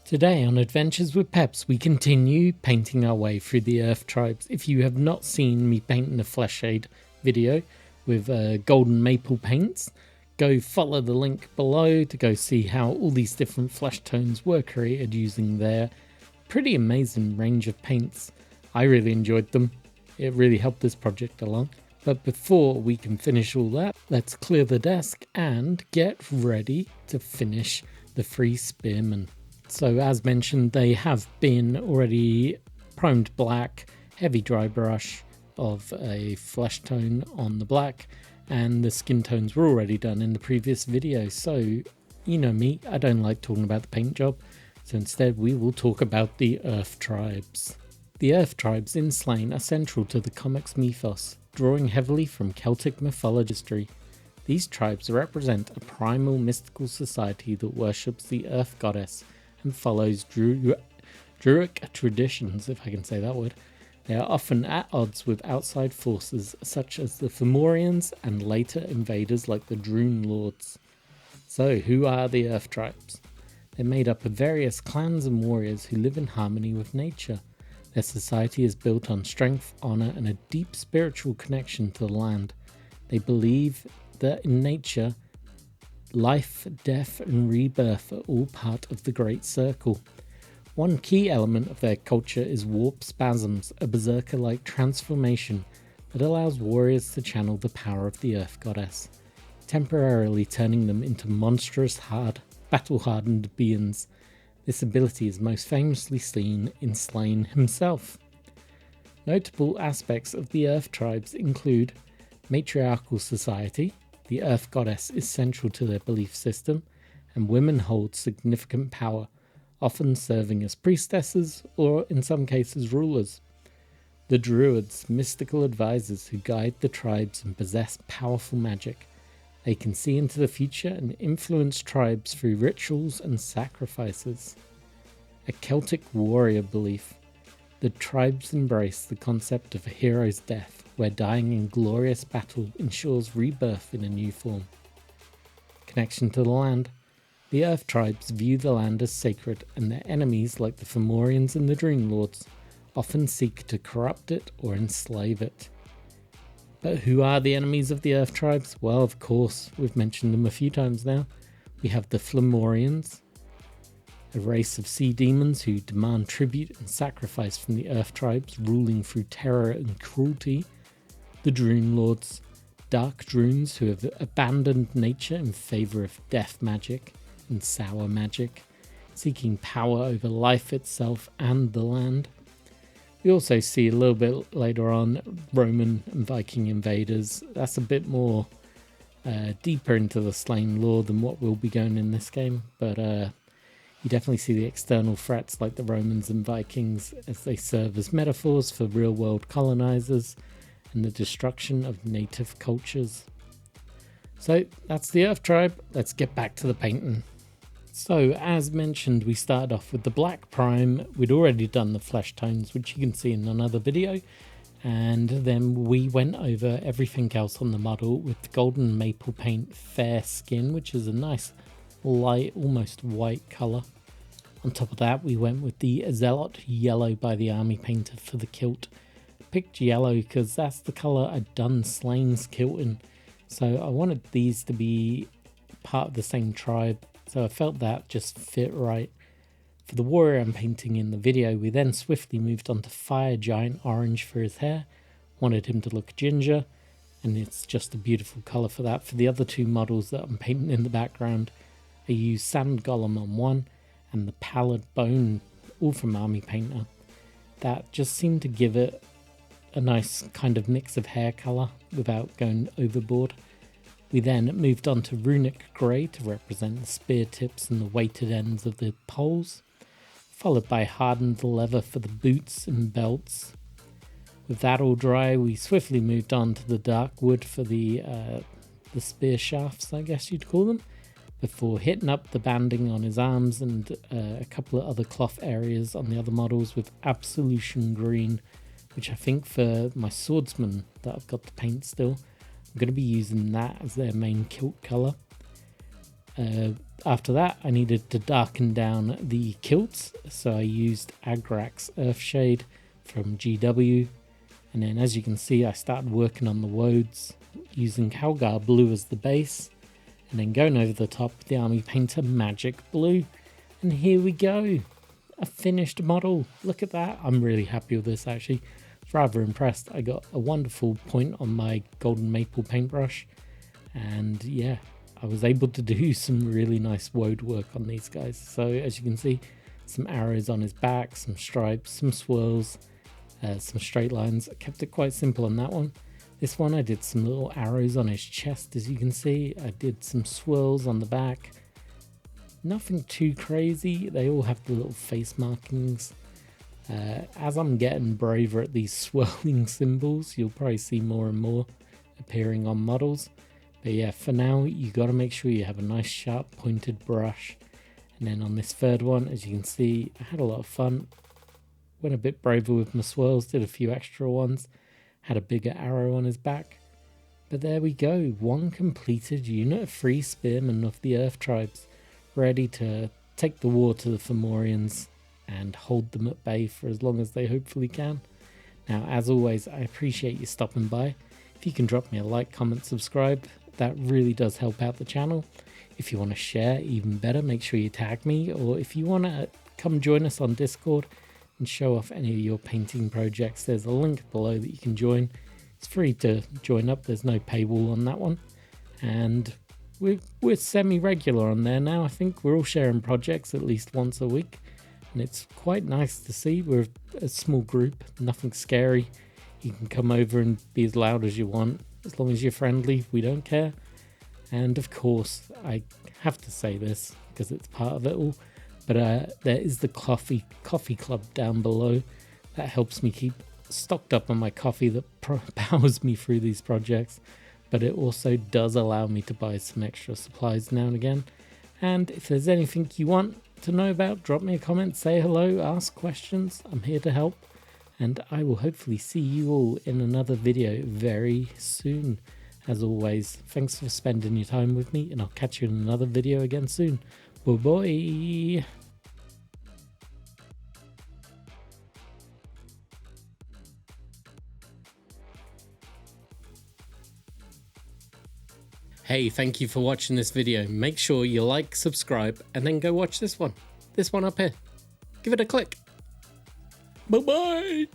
Today on Adventures with Peps, we continue painting our way through the Earth Tribes. If you have not seen me painting a flesh shade video with golden maple paints, go follow the link below to go see how all these different flesh tones were created using their pretty amazing range of paints. I really enjoyed them. It really helped this project along. But before we can finish all that, let's clear the desk and get ready to finish the 3 spearmen. So as mentioned, they have been already primed black, heavy dry brush of a flesh tone on the black, and the skin tones were already done in the previous video. So you know me, I don't like talking about the paint job, so instead we will talk about the Earth Tribes. The Earth Tribes in Slaine are central to the comics mythos, drawing heavily from Celtic mythology. These tribes represent a primal mystical society that worships the Earth Goddess and follows Druidic traditions, if I can say that word. They are often at odds with outside forces such as the Fomorians and later invaders like the Drune Lords. So who are the Earth Tribes? They're made up of various clans and warriors who live in harmony with nature. Their society is built on strength, honor, and a deep spiritual connection to the land. They believe that in nature, life, death, and rebirth are all part of the Great Circle. One key element of their culture is warp spasms, a berserker-like transformation that allows warriors to channel the power of the Earth Goddess, temporarily turning them into monstrous, battle-hardened beings. This ability is most famously seen in Slaine himself. Notable aspects of the Earth Tribes include matriarchal society. The Earth Goddess is central to their belief system, and women hold significant power, often serving as priestesses or, in some cases, rulers. The Druids, mystical advisors who guide the tribes and possess powerful magic. They can see into the future and influence tribes through rituals and sacrifices. A Celtic warrior belief. The tribes embrace the concept of a hero's death, where dying in glorious battle ensures rebirth in a new form. Connection to the land. The Earth Tribes view the land as sacred, and their enemies, like the Fomorians and the Drune Lords, often seek to corrupt it or enslave it. But who are the enemies of the Earth Tribes? Well, of course, we've mentioned them a few times now. We have the Formorians, a race of sea demons who demand tribute and sacrifice from the Earth Tribes, ruling through terror and cruelty. The Drune Lords, dark Drunes who have abandoned nature in favour of death magic and sour magic, seeking power over life itself and the land. We also see a little bit later on Roman and Viking invaders. That's a bit more deeper into the Slaine lore than what we'll be going in this game, but you definitely see the external threats like the Romans and Vikings as they serve as metaphors for real-world colonizers and the destruction of native cultures. So that's the Earth Tribe. Let's get back to the painting. So as mentioned, we started off with the black prime. We'd already done the flesh tones, which you can see in another video. And then we went over everything else on the model with the golden maple paint fair skin, which is a nice light, almost white colour. On top of that, we went with the Zealot yellow by the army painter for the kilt. Picked yellow because that's the colour I'd done Slaine's kilt in, so I wanted these to be part of the same tribe, so I felt that just fit right. For the warrior I'm painting in the video, we then swiftly moved on to fire giant orange for his hair. Wanted him to look ginger, and it's just a beautiful colour for that. For the other 2 models that I'm painting in the background, I used sand golem on one and the pallid bone, all from army painter. That just seemed to give it a nice kind of mix of hair colour without going overboard. We then moved on to runic grey to represent the spear tips and the weighted ends of the poles, followed by hardened leather for the boots and belts. With that all dry, we swiftly moved on to the dark wood for the spear shafts, I guess you'd call them, before hitting up the banding on his arms and a couple of other cloth areas on the other models with absolution green, which I think for my swordsman that I've got to paint still, I'm going to be using that as their main kilt colour. After that, I needed to darken down the kilts, so I used Agrak's Earthshade from GW, and then as you can see I started working on the woads using Calgar Blue as the base, and then going over the top with the Army Painter Magic Blue, and here we go, a finished model. Look at that, I'm really happy with this actually, rather impressed. I got a wonderful point on my golden maple paintbrush, and yeah, I was able to do some really nice woad work on these guys. So as you can see, some arrows on his back, some stripes, some swirls, some straight lines. I kept it quite simple on that one. This one I did some little arrows on his chest, as you can see. I did some swirls on the back. Nothing too crazy. They all have the little face markings. As I'm getting braver at these swirling symbols, you'll probably see more and more appearing on models. But yeah, for now, you got to make sure you have a nice sharp pointed brush. And then on this third one, as you can see, I had a lot of fun. Went a bit braver with my swirls, did a few extra ones. Had a bigger arrow on his back. But there we go, one completed unit of 3 spearmen of the Earth Tribes, ready to take the war to the Fomorians and hold them at bay for as long as they hopefully can. Now, as always, I appreciate you stopping by. If you can drop me a like, comment, subscribe, that really does help out the channel. If you want to share, even better, make sure you tag me, or if you want to come join us on Discord and show off any of your painting projects, there's a link below that you can join. It's free to join up, there's no paywall on that one, and we're semi-regular on there now. I think we're all sharing projects at least once a week, and it's quite nice to see. We're a small group, nothing scary. You can come over and be as loud as you want, as long as you're friendly, we don't care. And of course, I have to say this because it's part of it all, but there is the coffee club down below that helps me keep stocked up on my coffee, that powers me through these projects, but it also does allow me to buy some extra supplies now and again. And if there's anything you want to know about, drop me a comment, say hello, ask questions. I'm here to help, and I will hopefully see you all in another video very soon. As always, thanks for spending your time with me, and I'll catch you in another video again soon. Bye bye. Hey, thank you for watching this video. Make sure you like, subscribe, and then go watch this one. This one up here. Give it a click. Bye bye.